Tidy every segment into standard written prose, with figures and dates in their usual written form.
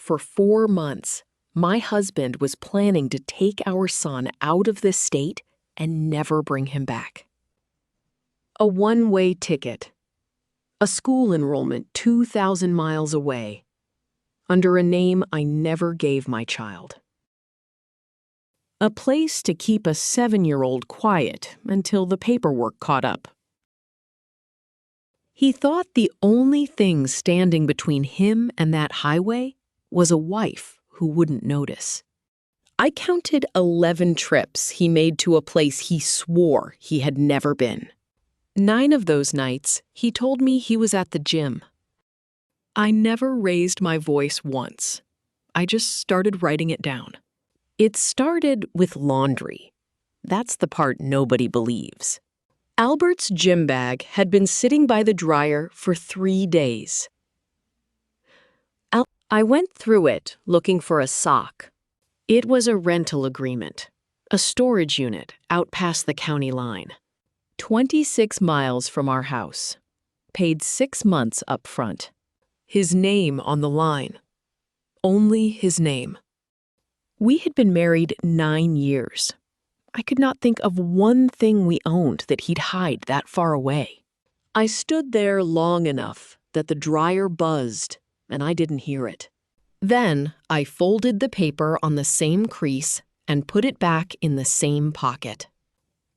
For 4 months, my husband was planning to take our son out of this state and never bring him back. A one-way ticket. A school enrollment 2,000 miles away, under a name I never gave my child. A place to keep a 7-year-old quiet until the paperwork caught up. He thought the only thing standing between him and that highway was a wife who wouldn't notice. I counted 11 trips he made to a place he swore he had never been. 9 of those nights, he told me he was at the gym. I never raised my voice once. I just started writing it down. It started with laundry. That's the part nobody believes. Albert's gym bag had been sitting by the dryer for 3 days. I went through it looking for a sock. It was a rental agreement, a storage unit out past the county line. 26 miles from our house. Paid 6 months up front. His name on the line. Only his name. We had been married 9 years. I could not think of one thing we owned that he'd hide that far away. I stood there long enough that the dryer buzzed, and I didn't hear it. Then I folded the paper on the same crease and put it back in the same pocket.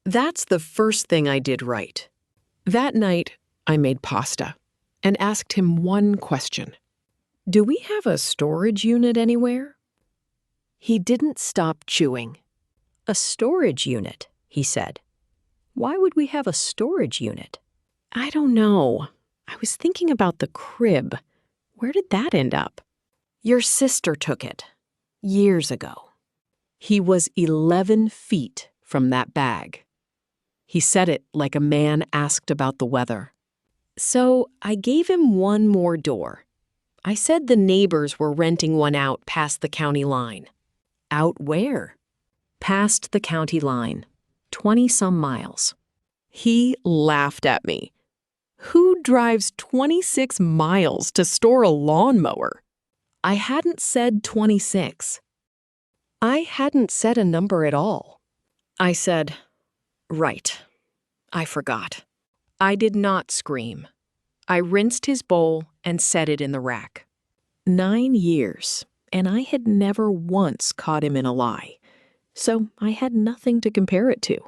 That's the first thing I did right. That night, I made pasta and asked him one question. Do we have a storage unit anywhere? He didn't stop chewing. A storage unit, he said. Why would we have a storage unit? I don't know. I was thinking about the crib. Where did that end up? Your sister took it. Years ago. He was 11 feet from that bag. He said it like a man asked about the weather. So I gave him one more door. I said the neighbors were renting one out past the county line. Out where? Past the county line, 20-some miles. He laughed at me. Who drives 26 miles to store a lawnmower? I hadn't said 26. I hadn't said a number at all. I said, right. I forgot. I did not scream. I rinsed his bowl and set it in the rack. 9 years, and I had never once caught him in a lie. So I had nothing to compare it to.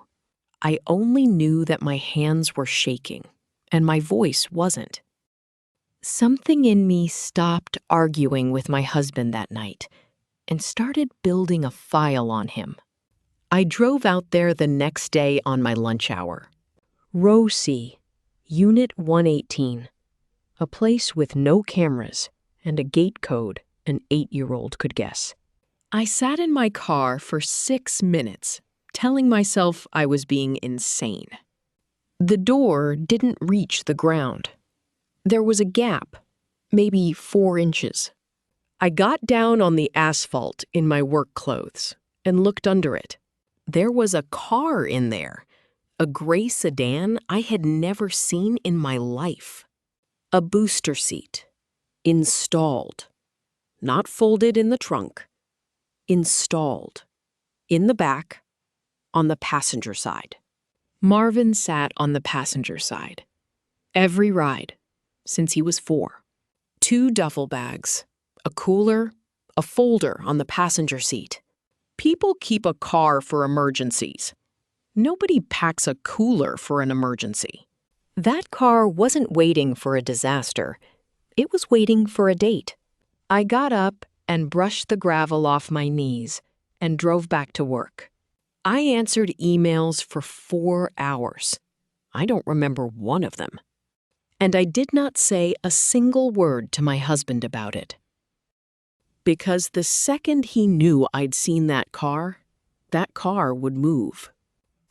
I only knew that my hands were shaking, and my voice wasn't. Something in me stopped arguing with my husband that night and started building a file on him. I drove out there the next day on my lunch hour. Row C, Unit 118, a place with no cameras and a gate code an 8-year-old could guess. I sat in my car for 6 minutes, telling myself I was being insane. The door didn't reach the ground. There was a gap, maybe 4 inches. I got down on the asphalt in my work clothes and looked under it. There was a car in there, a gray sedan I had never seen in my life. A booster seat, installed, not folded in the trunk, installed, in the back, on the passenger side. Marvin sat on the passenger side. Every ride, since he was 4. 2 duffel bags, a cooler, a folder on the passenger seat. People keep a car for emergencies. Nobody packs a cooler for an emergency. That car wasn't waiting for a disaster. It was waiting for a date. I got up and brushed the gravel off my knees and drove back to work. I answered emails for 4 hours. I don't remember one of them. And I did not say a single word to my husband about it. Because the second he knew I'd seen that car would move.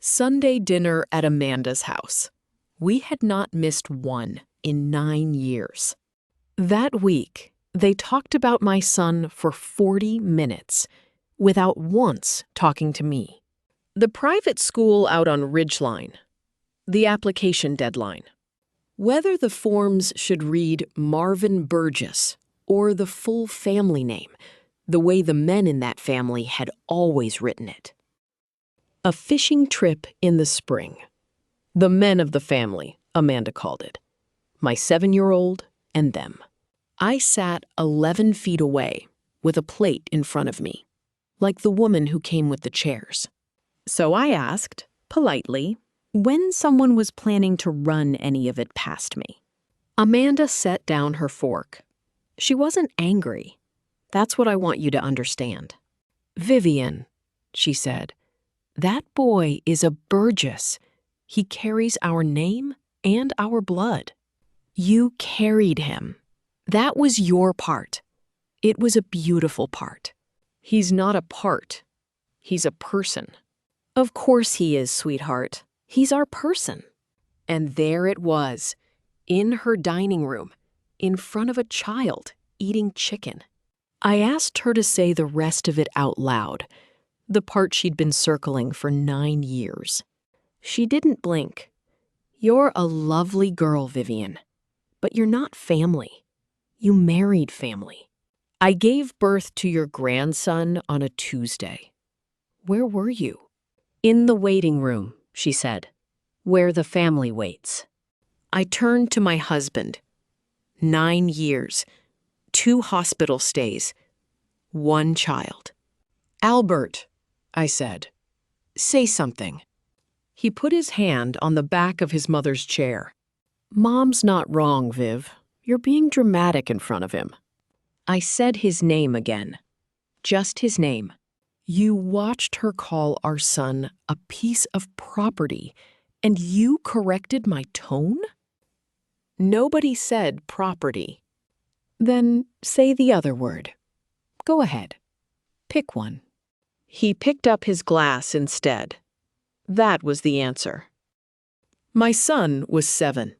Sunday dinner at Amanda's house. We had not missed one in 9 years. That week, they talked about my son for 40 minutes, without once talking to me. The private school out on Ridgeline. The application deadline. Whether the forms should read Marvin Burgess or the full family name, the way the men in that family had always written it. A fishing trip in the spring. The men of the family, Amanda called it. My 7-year-old and them. I sat 11 feet away with a plate in front of me, like the woman who came with the chairs. So I asked, politely, when someone was planning to run any of it past me. Amanda set down her fork. She wasn't angry. That's what I want you to understand. Vivian, she said, that boy is a Burgess. He carries our name and our blood. You carried him. That was your part. It was a beautiful part. He's not a part. He's a person. Of course he is, sweetheart. He's our person. And there it was, in her dining room, in front of a child, eating chicken. I asked her to say the rest of it out loud, the part she'd been circling for 9 years. She didn't blink. You're a lovely girl, Vivian, but you're not family. You married family. I gave birth to your grandson on a Tuesday. Where were you? In the waiting room, she said, where the family waits. I turned to my husband. 9 years, 2 hospital stays, 1 child. Albert, I said, say something. He put his hand on the back of his mother's chair. Mom's not wrong, Viv. You're being dramatic in front of him. I said his name again. Just his name. You watched her call our son a piece of property, and you corrected my tone? Nobody said property. Then say the other word. Go ahead. Pick one. He picked up his glass instead. That was the answer. My son was 7.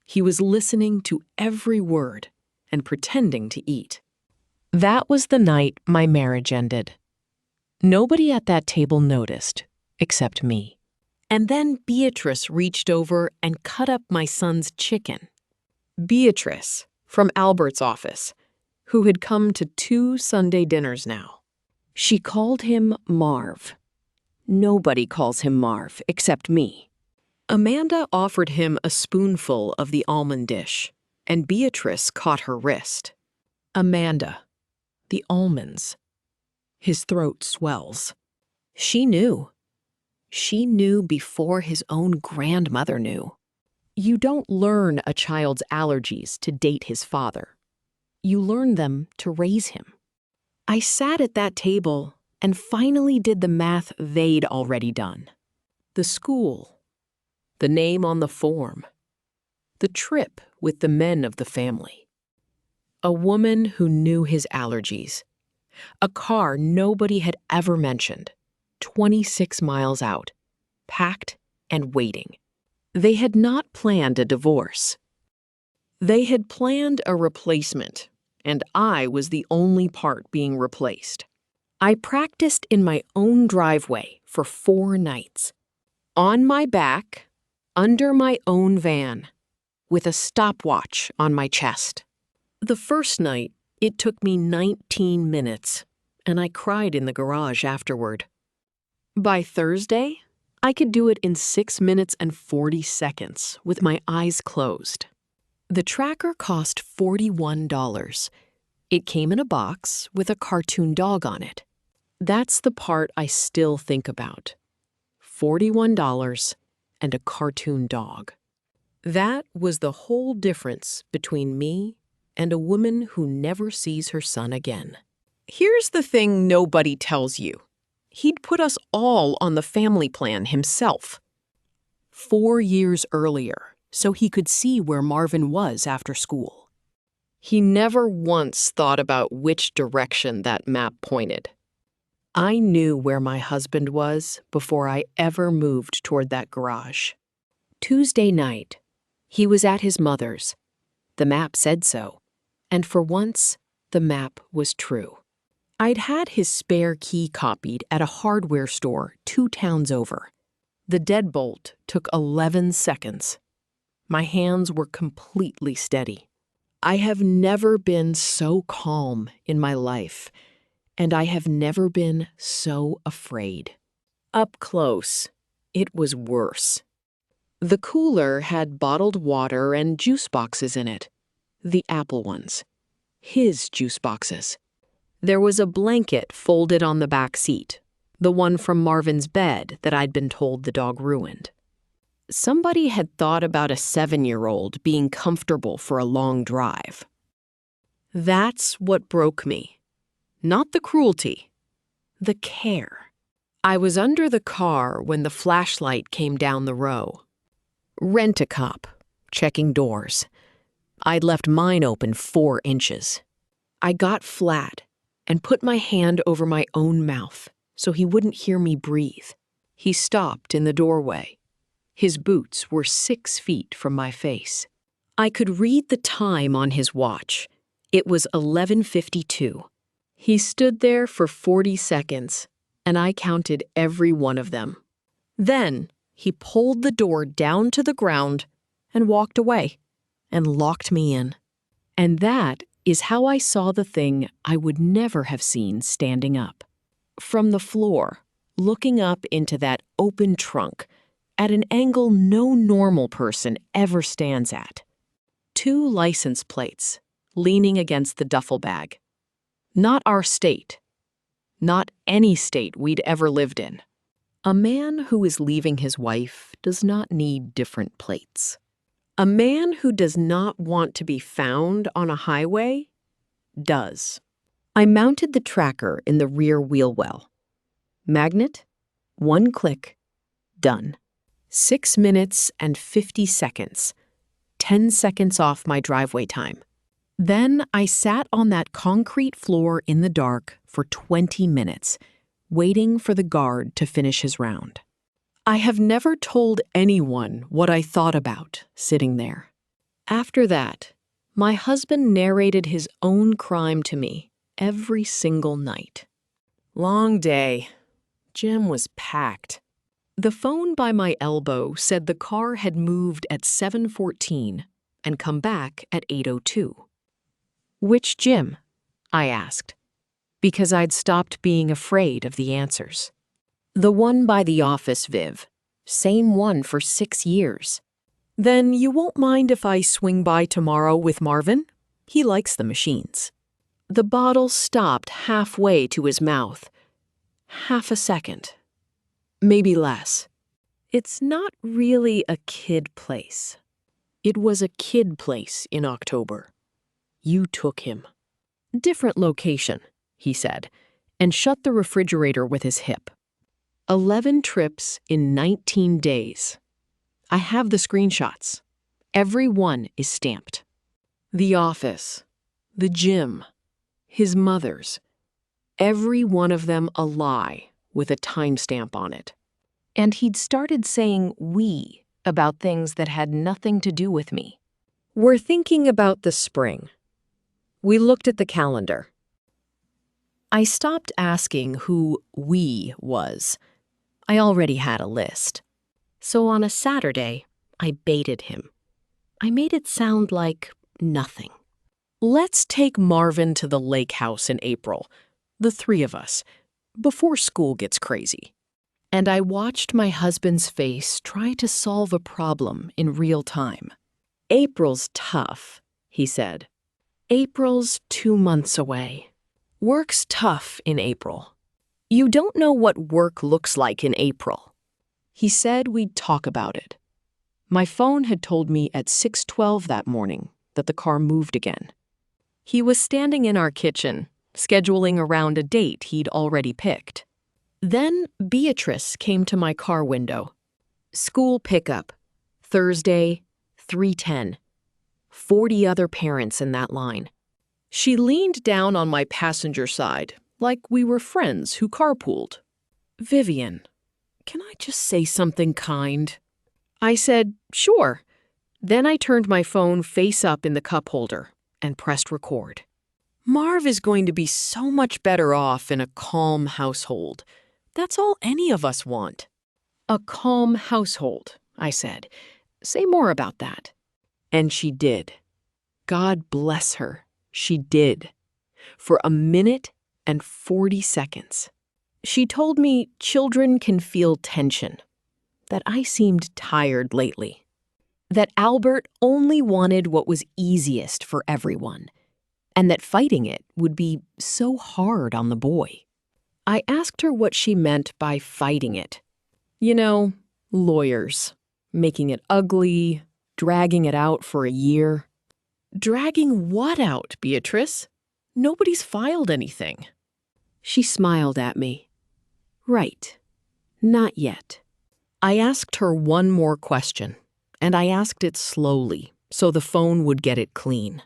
He was listening to every word and pretending to eat. That was the night my marriage ended. Nobody at that table noticed, except me. And then Beatrice reached over and cut up my son's chicken. Beatrice, from Albert's office, who had come to 2 Sunday dinners now. She called him Marv. Nobody calls him Marv except me. Amanda offered him a spoonful of the almond dish, and Beatrice caught her wrist. Amanda, the almonds. His throat swells. She knew. She knew before his own grandmother knew. You don't learn a child's allergies to date his father. You learn them to raise him. I sat at that table and finally did the math they'd already done. The school, the name on the form, the trip with the men of the family. A woman who knew his allergies. A car nobody had ever mentioned, 26 miles out, packed and waiting. They had not planned a divorce. They had planned a replacement, and I was the only part being replaced. I practiced in my own driveway for 4 nights. On my back, under my own van, with a stopwatch on my chest. The first night, it took me 19 minutes, and I cried in the garage afterward. By Thursday, I could do it in 6 minutes and 40 seconds with my eyes closed. The tracker cost $41. It came in a box with a cartoon dog on it. That's the part I still think about. $41 and a cartoon dog. That was the whole difference between me and a woman who never sees her son again. Here's the thing nobody tells you. He'd put us all on the family plan himself. 4 years earlier, so he could see where Marvin was after school. He never once thought about which direction that map pointed. I knew where my husband was before I ever moved toward that garage. Tuesday night, he was at his mother's. The map said so, and for once, the map was true. I'd had his spare key copied at a hardware store 2 towns over. The deadbolt took 11 seconds. My hands were completely steady. I have never been so calm in my life, and I have never been so afraid. Up close, it was worse. The cooler had bottled water and juice boxes in it. The apple ones. His juice boxes. There was a blanket folded on the back seat, the one from Marvin's bed that I'd been told the dog ruined. Somebody had thought about a 7-year-old being comfortable for a long drive. That's what broke me. Not the cruelty, the care. I was under the car when the flashlight came down the row. Rent-a-cop, checking doors. I'd left mine open 4 inches. I got flat and put my hand over my own mouth so he wouldn't hear me breathe. He stopped in the doorway. His boots were 6 feet from my face. I could read the time on his watch. It was 11:52. He stood there for 40 seconds, and I counted every one of them. Then he pulled the door down to the ground and walked away and locked me in. And that is how I saw the thing I would never have seen standing up. From the floor, looking up into that open trunk, at an angle no normal person ever stands at. 2 license plates leaning against the duffel bag. Not our state. Not any state we'd ever lived in. A man who is leaving his wife does not need different plates. A man who does not want to be found on a highway does. I mounted the tracker in the rear wheel well. Magnet, 1 click, done. 6 minutes and 50 seconds. 10 seconds off my driveway time. Then I sat on that concrete floor in the dark for 20 minutes, waiting for the guard to finish his round. I have never told anyone what I thought about sitting there. After that, my husband narrated his own crime to me every single night. Long day. Gym was packed. The phone by my elbow said the car had moved at 7:14 and come back at 8:02. Which gym? I asked, because I'd stopped being afraid of the answers. The one by the office, Viv. Same one for 6 years. Then you won't mind if I swing by tomorrow with Marvin? He likes the machines. The bottle stopped halfway to his mouth. Half a second. Maybe less. It's not really a kid place. It was a kid place in October. You took him. Different location, he said, and shut the refrigerator with his hip. 11 trips in 19 days. I have the screenshots. Every one is stamped. The office, the gym, his mother's. Every one of them a lie with a timestamp on it. And he'd started saying we about things that had nothing to do with me. We're thinking about the spring. We looked at the calendar. I stopped asking who we was. I already had a list. So on a Saturday, I baited him. I made it sound like nothing. Let's take Marvin to the lake house in April, the 3 of us, before school gets crazy. And I watched my husband's face try to solve a problem in real time. April's tough, he said. April's 2 months away. Work's tough in April. You don't know what work looks like in April. He said we'd talk about it. My phone had told me at 6:12 that morning that the car moved again. He was standing in our kitchen, scheduling around a date he'd already picked. Then Beatrice came to my car window. School pickup, Thursday, 3:10. 40 other parents in that line. She leaned down on my passenger side, like we were friends who carpooled. Vivian, can I just say something kind? I said, sure. Then I turned my phone face up in the cup holder and pressed record. Marv is going to be so much better off in a calm household. That's all any of us want. A calm household, I said. Say more about that. And she did. God bless her, she did. For 1 minute and 40 seconds. She told me children can feel tension, that I seemed tired lately, that Albert only wanted what was easiest for everyone, and that fighting it would be so hard on the boy. I asked her what she meant by fighting it. You know, lawyers, making it ugly, dragging it out for a year. Dragging what out, Beatrice? Nobody's filed anything. She smiled at me. Right. Not yet. I asked her one more question, and I asked it slowly, so the phone would get it clean.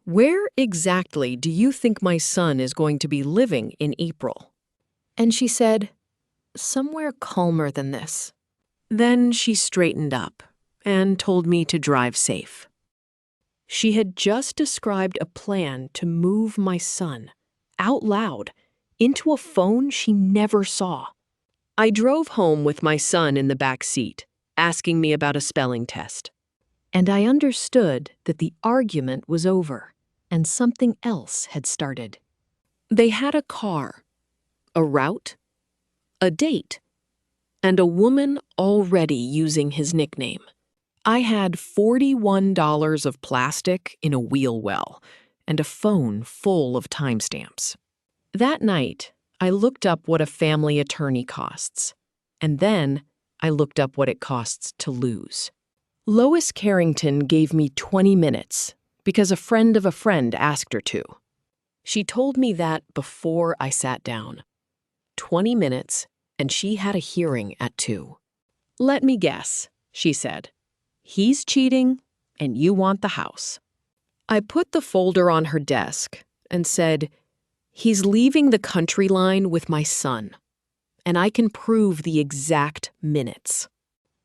Where exactly do you think my son is going to be living in April? And she said, somewhere calmer than this. Then she straightened up and told me to drive safe. She had just described a plan to move my son, out loud, into a phone she never saw. I drove home with my son in the back seat, asking me about a spelling test. And I understood that the argument was over, and something else had started. They had a car, a route, a date, and a woman already using his nickname. I had $41 of plastic in a wheel well and a phone full of timestamps. That night, I looked up what a family attorney costs, and then I looked up what it costs to lose. Lois Carrington gave me 20 minutes because a friend of a friend asked her to. She told me that before I sat down. 20 minutes, and she had a hearing at 2. Let me guess, she said. He's cheating, and you want the house. I put the folder on her desk and said, he's leaving the country line with my son, and I can prove the exact minutes.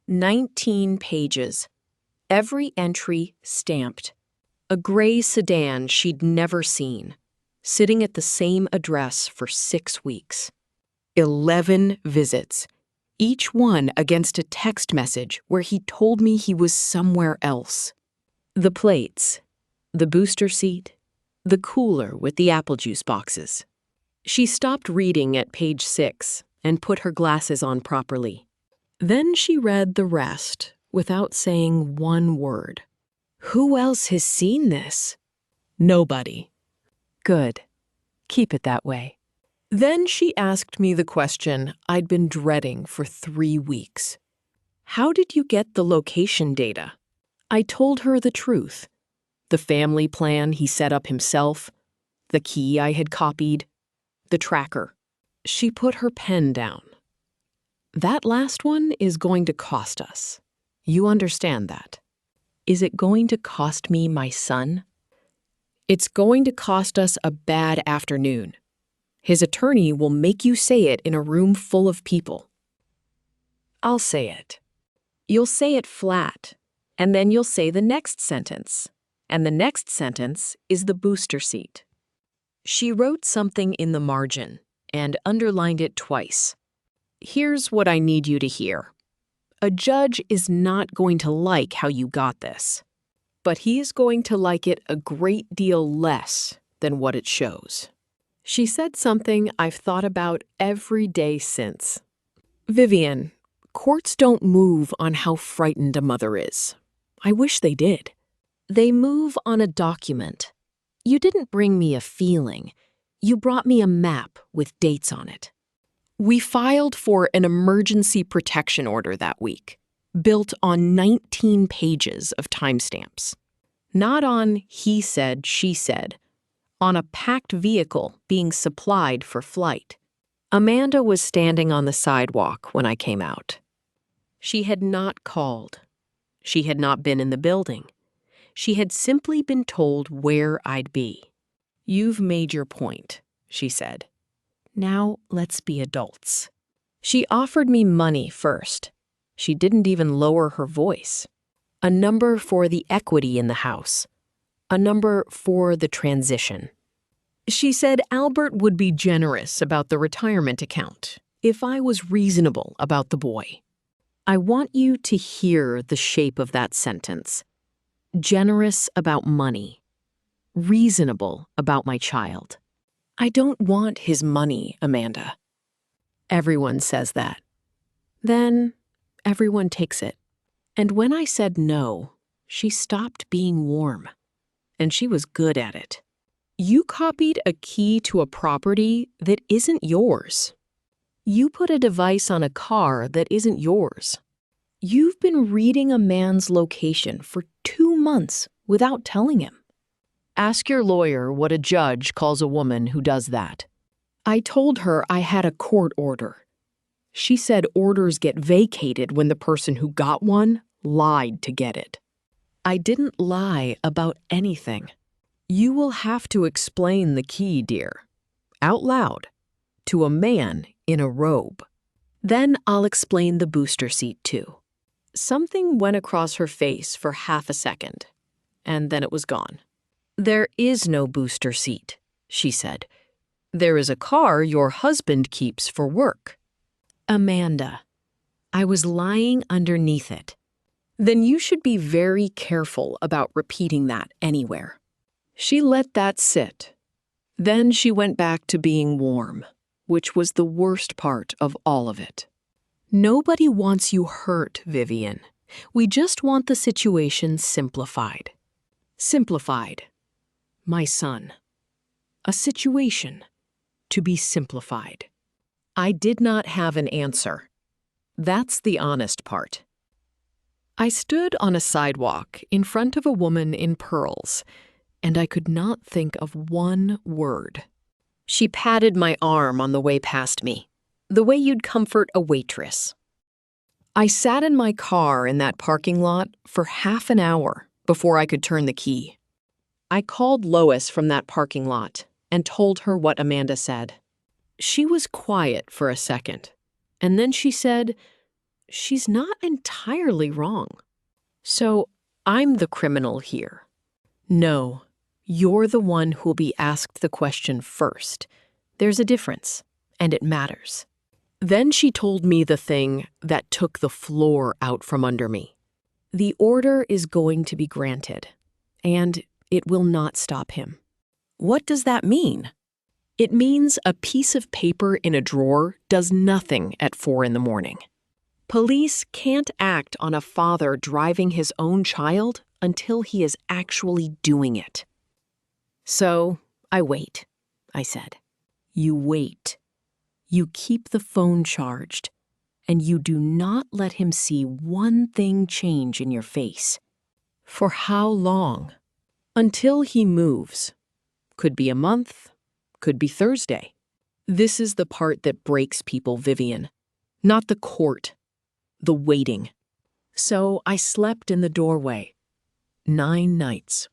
19 pages, every entry stamped. A gray sedan she'd never seen, sitting at the same address for 6 weeks. 11 visits, each one against a text message where he told me he was somewhere else. The plates, the booster seat, the cooler with the apple juice boxes. She stopped reading at page 6 and put her glasses on properly. Then she read the rest without saying one word. Who else has seen this? Nobody. Good. Keep it that way. Then she asked me the question I'd been dreading for 3 weeks. How did you get the location data? I told her the truth. The family plan he set up himself, the key I had copied, the tracker. She put her pen down. That last one is going to cost us. You understand that. Is it going to cost me my son? It's going to cost us a bad afternoon. His attorney will make you say it in a room full of people. I'll say it. You'll say it flat, and then you'll say the next sentence. And the next sentence is the booster seat. She wrote something in the margin and underlined it twice. Here's what I need you to hear. A judge is not going to like how you got this, but he is going to like it a great deal less than what it shows. She said something I've thought about every day since. Vivian, courts don't move on how frightened a mother is. I wish they did. They move on a document. You didn't bring me a feeling. You brought me a map with dates on it. We filed for an emergency protection order that week, built on 19 pages of timestamps. Not on he said, she said, on a packed vehicle being supplied for flight. Amanda was standing on the sidewalk when I came out. She had not called. She had not been in the building. She had simply been told where I'd be. You've made your point, she said. Now let's be adults. She offered me money first. She didn't even lower her voice. A number for the equity in the house. A number for the transition. She said Albert would be generous about the retirement account if I was reasonable about the boy. I want you to hear the shape of that sentence. Generous about money. reasonable about my child. I don't want his money, Amanda. Everyone says that. Then everyone takes it. And when I said no, she stopped being warm. And she was good at it. You copied a key to a property that isn't yours. You put a device on a car that isn't yours. You've been reading a man's location for 2 months without telling him. Ask your lawyer what a judge calls a woman who does that. I told her I had a court order. She said orders get vacated when the person who got one lied to get it. I didn't lie about anything. You will have to explain the key, dear, out loud, to a man in a robe. Then I'll explain the booster seat, too. Something went across her face for half a second, and then it was gone. There is no booster seat, she said. There is a car your husband keeps for work. Amanda, I was lying underneath it. Then you should be very careful about repeating that anywhere. She let that sit. Then she went back to being warm, which was the worst part of all of it. Nobody wants you hurt, Vivian. We just want the situation simplified. Simplified. My son. A situation to be simplified. I did not have an answer. That's the honest part. I stood on a sidewalk in front of a woman in pearls, and I could not think of one word. She patted my arm on the way past me, the way you'd comfort a waitress. I sat in my car in that parking lot for half an hour before I could turn the key. I called Lois from that parking lot and told her what Amanda said. She was quiet for a second, and then she said, "She's not entirely wrong. So I'm the criminal here." No, you're the one who'll be asked the question first. There's a difference, and it matters. Then she told me the thing that took the floor out from under me. The order is going to be granted, and it will not stop him. What does that mean? It means a piece of paper in a drawer does nothing at 4 a.m. Police can't act on a father driving his own child until he is actually doing it. So I wait, I said. You wait. You keep the phone charged, and you do not let him see one thing change in your face. For how long? Until he moves. Could be a month, could be Thursday. This is the part that breaks people, Vivian. Not the court, the waiting. So I slept in the doorway. 9 nights.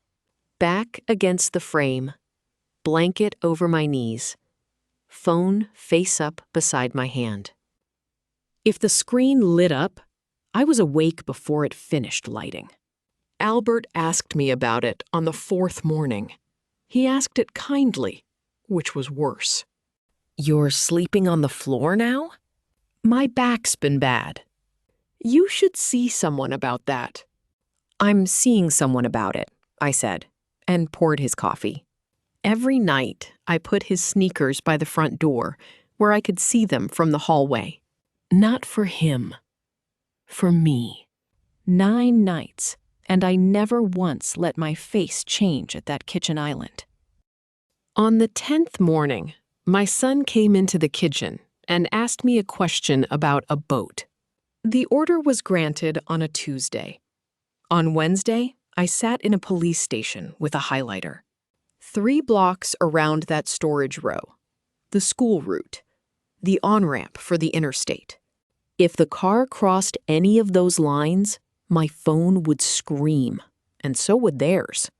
Back against the frame, blanket over my knees, phone face up beside my hand. If the screen lit up, I was awake before it finished lighting. Albert asked me about it on the 4th morning. He asked it kindly, which was worse. You're sleeping on the floor now? My back's been bad. You should see someone about that. I'm seeing someone about it, I said, and poured his coffee. Every night, I put his sneakers by the front door, where I could see them from the hallway. Not for him. For me. 9 nights, and I never once let my face change at that kitchen island. On the 10th morning, my son came into the kitchen and asked me a question about a boat. The order was granted on a Tuesday. On Wednesday, I sat in a police station with a highlighter. 3 blocks around that storage row, the school route, the on-ramp for the interstate. If the car crossed any of those lines, my phone would scream, and so would theirs.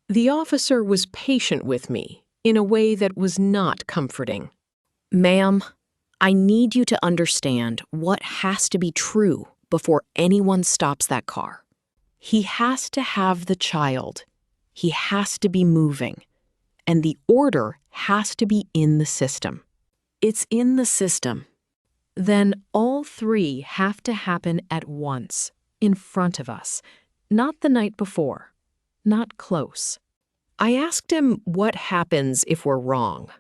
The officer was patient with me in a way that was not comforting. Ma'am, I need you to understand what has to be true before anyone stops that car. He has to have the child. He has to be moving. And the order has to be in the system. It's in the system. Then all 3 have to happen at once, in front of us, not the night before, not close. I asked him what happens if we're wrong,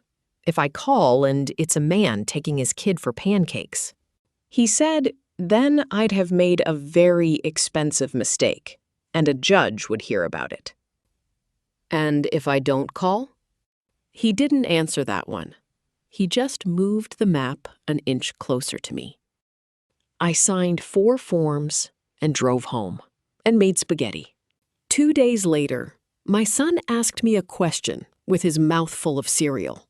if I call and it's a man taking his kid for pancakes. He said, then I'd have made a very expensive mistake, and a judge would hear about it. And if I don't call? He didn't answer that one. He just moved the map an inch closer to me. I signed 4 forms and drove home and made spaghetti. 2 days later, my son asked me a question with his mouth full of cereal.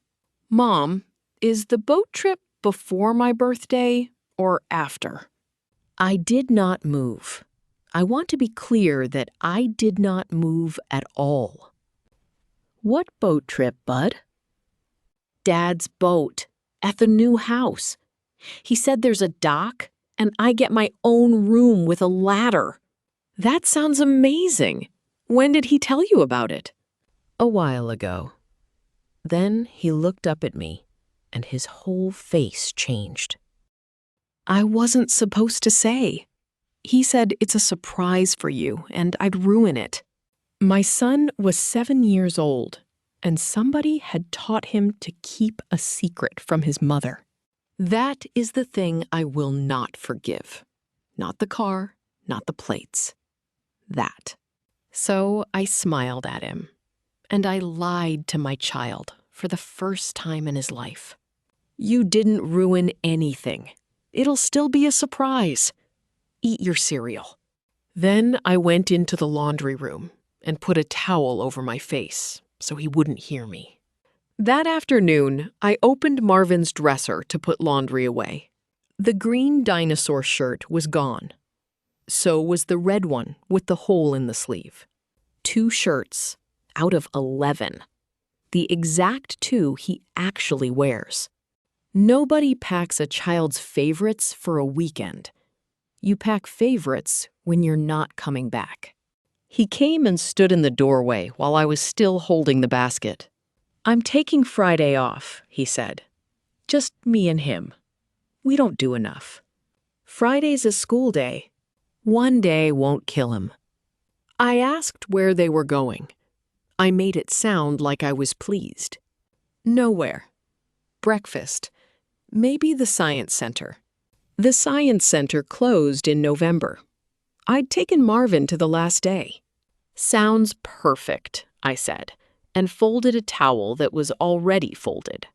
Mom, is the boat trip before my birthday or after? I did not move. I want to be clear that I did not move at all. What boat trip, bud? Dad's boat at the new house. He said there's a dock and I get my own room with a ladder. That sounds amazing. When did he tell you about it? A while ago. Then he looked up at me and his whole face changed. I wasn't supposed to say. He said it's a surprise for you and I'd ruin it. My son was 7 years old and somebody had taught him to keep a secret from his mother. That is the thing I will not forgive. Not the car, not the plates. That. So I smiled at him, and I lied to my child for the first time in his life. You didn't ruin anything. It'll still be a surprise. Eat your cereal. Then I went into the laundry room and put a towel over my face so he wouldn't hear me. That afternoon, I opened Marvin's dresser to put laundry away. The green dinosaur shirt was gone. So was the red one with the hole in the sleeve. 2 shirts out of 11. The exact 2 he actually wears. Nobody packs a child's favorites for a weekend. You pack favorites when you're not coming back. He came and stood in the doorway while I was still holding the basket. I'm taking Friday off, he said. Just me and him. We don't do enough. Friday's a school day. One day won't kill him. I asked where they were going. I made it sound like I was pleased. Nowhere. Breakfast. Maybe the science center. The science center closed in November. I'd taken Marvin to the last day. Sounds perfect, I said, and folded a towel that was already folded.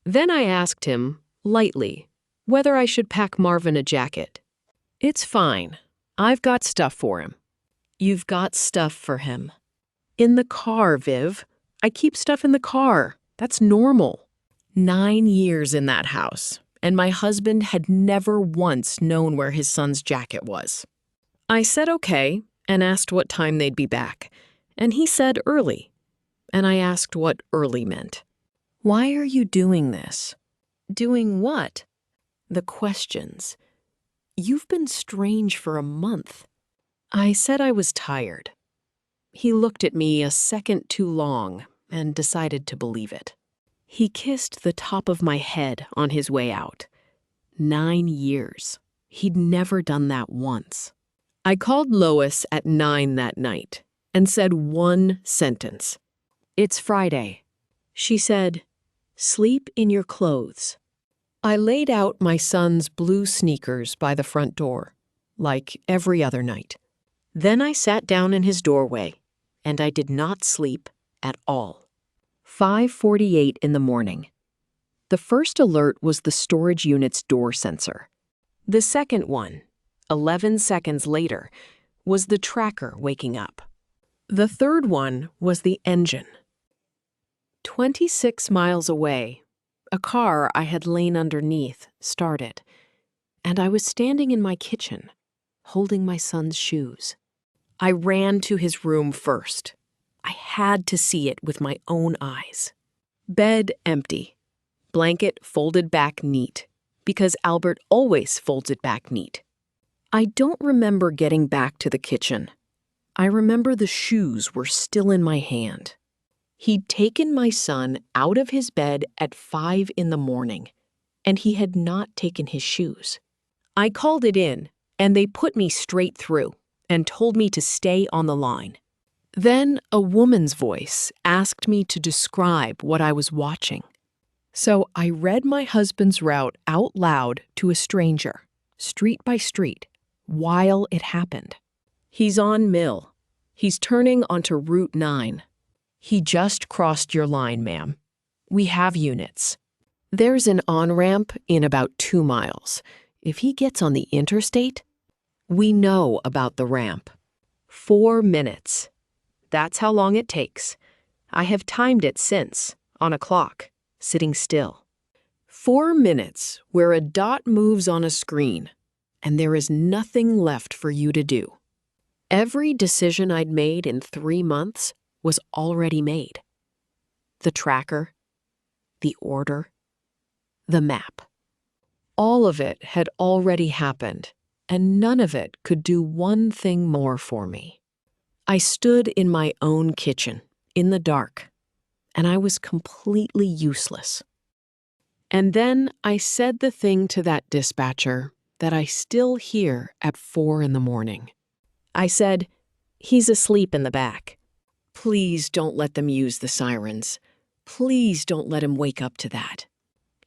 Then I asked him, lightly, whether I should pack Marvin a jacket. It's fine. I've got stuff for him. You've got stuff for him. In the car, Viv. I keep stuff in the car. That's normal. 9 years in that house, and my husband had never once known where his son's jacket was. I said okay and asked what time they'd be back, and he said early. And I asked what early meant. Why are you doing this? Doing what? The questions. You've been strange for a month. I said I was tired. He looked at me a second too long and decided to believe it. He kissed the top of my head on his way out. 9 years. He'd never done that once. I called Lois at 9 that night and said one sentence. It's Friday. She said, sleep in your clothes. I laid out my son's blue sneakers by the front door, like every other night. Then I sat down in his doorway, and I did not sleep at all. 5:48 in the morning. The first alert was the storage unit's door sensor. The second one, 11 seconds later, was the tracker waking up. The third one was the engine. 26 miles away, a car I had lain underneath started, and I was standing in my kitchen, holding my son's shoes. I ran to his room first. I had to see it with my own eyes. Bed empty. Blanket folded back neat, because Albert always folds it back neat. I don't remember getting back to the kitchen. I remember the shoes were still in my hand. He'd taken my son out of his bed at 5 in the morning, and he had not taken his shoes. I called it in, and they put me straight through and told me to stay on the line. Then a woman's voice asked me to describe what I was watching. So I read my husband's route out loud to a stranger, street by street, while it happened. He's on Mill. He's turning onto Route 9. He just crossed your line, ma'am. We have units. There's an on-ramp in about 2 miles. If he gets on the interstate, we know about the ramp. 4 minutes. That's how long it takes. I have timed it since, on a clock, sitting still. 4 minutes where a dot moves on a screen, and there is nothing left for you to do. Every decision I'd made in 3 months was already made. The tracker, the order, the map. All of it had already happened, and none of it could do one thing more for me. I stood in my own kitchen, in the dark, and I was completely useless. And then I said the thing to that dispatcher that I still hear at 4 a.m. I said, "He's asleep in the back. Please don't let them use the sirens. Please don't let him wake up to that.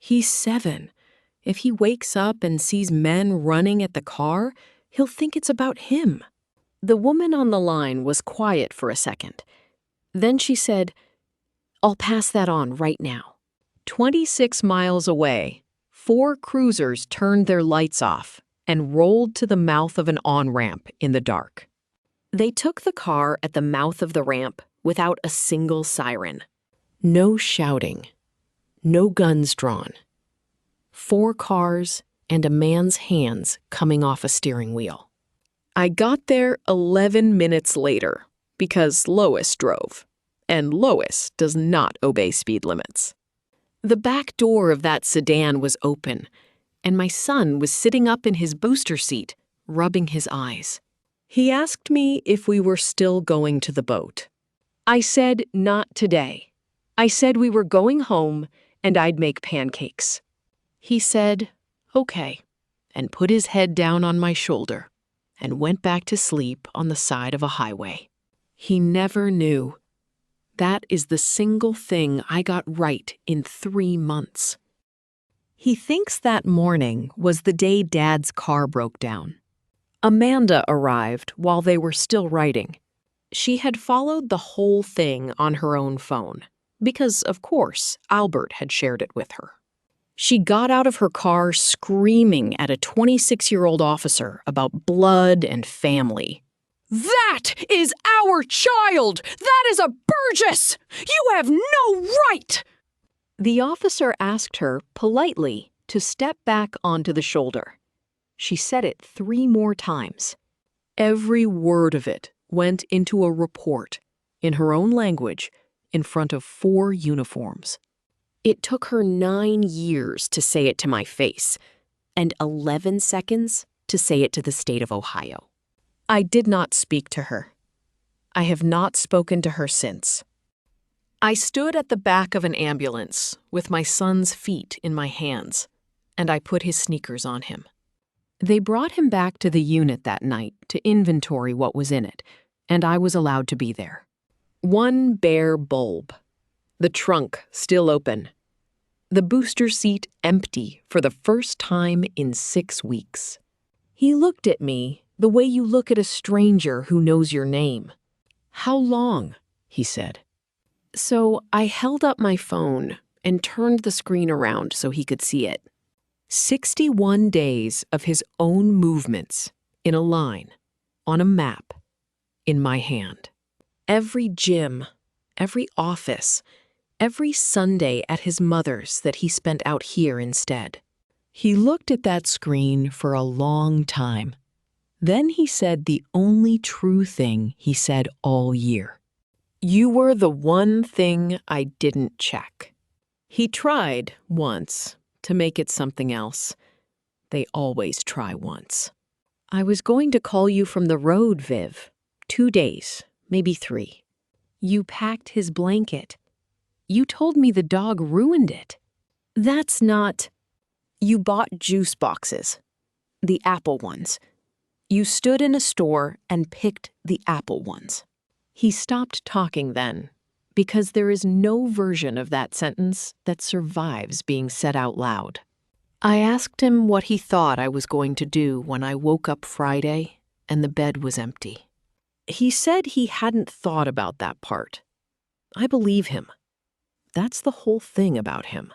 He's 7. If he wakes up and sees men running at the car, he'll think it's about him." The woman on the line was quiet for a second. Then she said, "I'll pass that on right now." 26 miles away, 4 cruisers turned their lights off and rolled to the mouth of an on-ramp in the dark. They took the car at the mouth of the ramp without a single siren. No shouting. No guns drawn. 4 cars and a man's hands coming off a steering wheel. I got there 11 minutes later because Lois drove, and Lois does not obey speed limits. The back door of that sedan was open, and my son was sitting up in his booster seat, rubbing his eyes. He asked me if we were still going to the boat. I said not today. I said we were going home and I'd make pancakes. He said, "Okay," and put his head down on my shoulder and went back to sleep on the side of a highway. He never knew. That is the single thing I got right in 3 months. He thinks that morning was the day Dad's car broke down. Amanda arrived while they were still writing. She had followed the whole thing on her own phone, because, of course, Albert had shared it with her. She got out of her car screaming at a 26-year-old officer about blood and family. "That is our child! That is a Burgess! You have no right!" The officer asked her politely to step back onto the shoulder. She said it 3 more times. Every word of it went into a report, in her own language, in front of 4 uniforms. It took her 9 years to say it to my face, and 11 seconds to say it to the state of Ohio. I did not speak to her. I have not spoken to her since. I stood at the back of an ambulance with my son's feet in my hands, and I put his sneakers on him. They brought him back to the unit that night to inventory what was in it, and I was allowed to be there. 1 bare bulb. The trunk still open. The booster seat empty for the first time in 6 weeks. He looked at me the way you look at a stranger who knows your name. "How long?" he said. So I held up my phone and turned the screen around so he could see it. 61 days of his own movements in a line, on a map, in my hand. Every gym, every office, every Sunday at his mother's that he spent out here instead. He looked at that screen for a long time. Then he said the only true thing he said all year. "You were the one thing I didn't check." He tried once to make it something else. They always try once. "I was going to call you from the road, Viv. 2 days, maybe 3. You packed his blanket. You told me the dog ruined it." "That's not—" "You bought juice boxes. The apple ones. You stood in a store and picked the apple ones." He stopped talking then, because there is no version of that sentence that survives being said out loud. I asked him what he thought I was going to do when I woke up Friday and the bed was empty. He said he hadn't thought about that part. I believe him. That's the whole thing about him.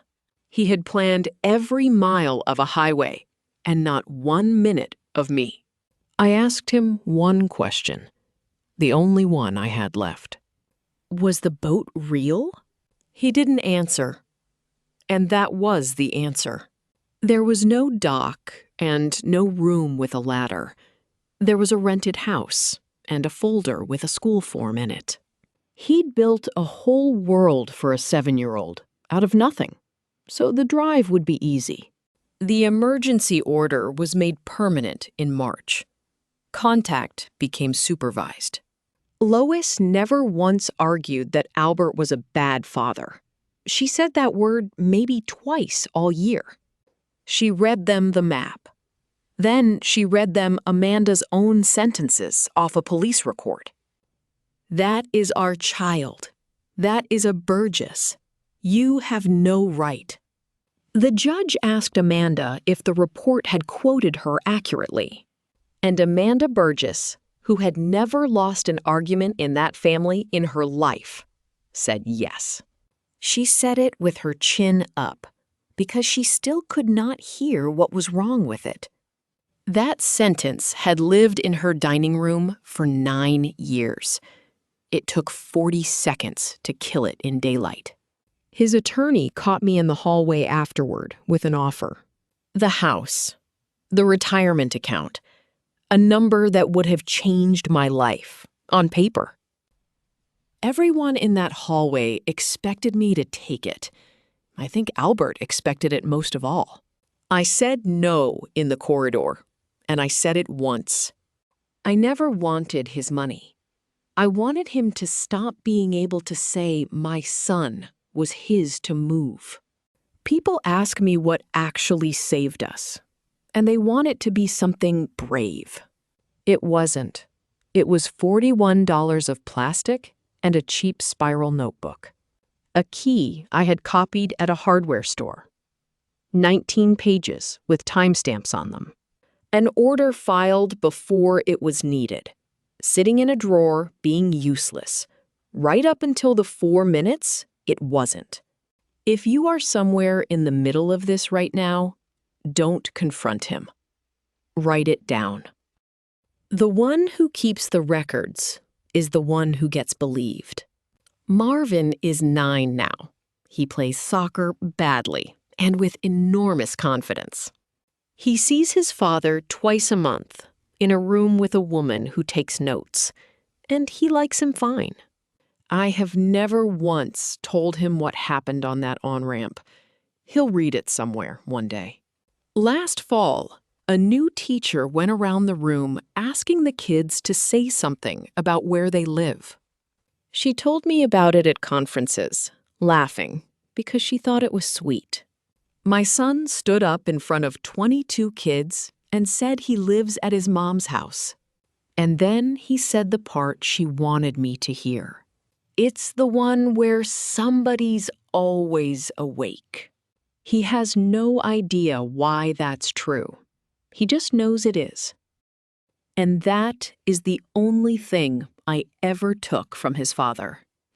He had planned every mile of a highway and not 1 minute of me. I asked him one question, the only one I had left. Was the boat real? He didn't answer. And that was the answer. There was no dock and no room with a ladder. There was a rented house and a folder with a school form in it. He'd built a whole world for a 7-year-old out of nothing, so the drive would be easy. The emergency order was made permanent in March. Contact became supervised. Lois never once argued that Albert was a bad father. She said that word maybe twice all year. She read them the map. Then she read them Amanda's own sentences off a police record. That is our child. That is a Burgess. You have no right. The judge asked Amanda if the report had quoted her accurately. And Amanda Burgess, who had never lost an argument in that family in her life, said yes. She said it with her chin up, because she still could not hear what was wrong with it. That sentence had lived in her dining room for 9 years. It took 40 seconds to kill it in daylight. His attorney caught me in the hallway afterward with an offer. The house, the retirement account, a number that would have changed my life, on paper. Everyone in that hallway expected me to take it. I think Albert expected it most of all. I said no in the corridor, and I said it once. I never wanted his money. I wanted him to stop being able to say my son was his to move. People ask me what actually saved us, and they want it to be something brave. It wasn't. It was $41 of plastic and a cheap spiral notebook. A key I had copied at a hardware store. 19 pages with timestamps on them. An order filed before it was needed. Sitting in a drawer, being useless. Right up until the 4 minutes, it wasn't. If you are somewhere in the middle of this right now, don't confront him. Write it down. The one who keeps the records is the one who gets believed. Marvin is 9 now. He plays soccer badly and with enormous confidence. He sees his father twice a month in a room with a woman who takes notes, and he likes him fine. I have never once told him what happened on that on-ramp. He'll read it somewhere one day. Last fall, a new teacher went around the room asking the kids to say something about where they live. She told me about it at conferences, laughing, because she thought it was sweet. My son stood up in front of 22 kids and said he lives at his mom's house. And then he said the part she wanted me to hear. It's the one where somebody's always awake. He has no idea why that's true. He just knows it is. And that is the only thing I ever took from his father.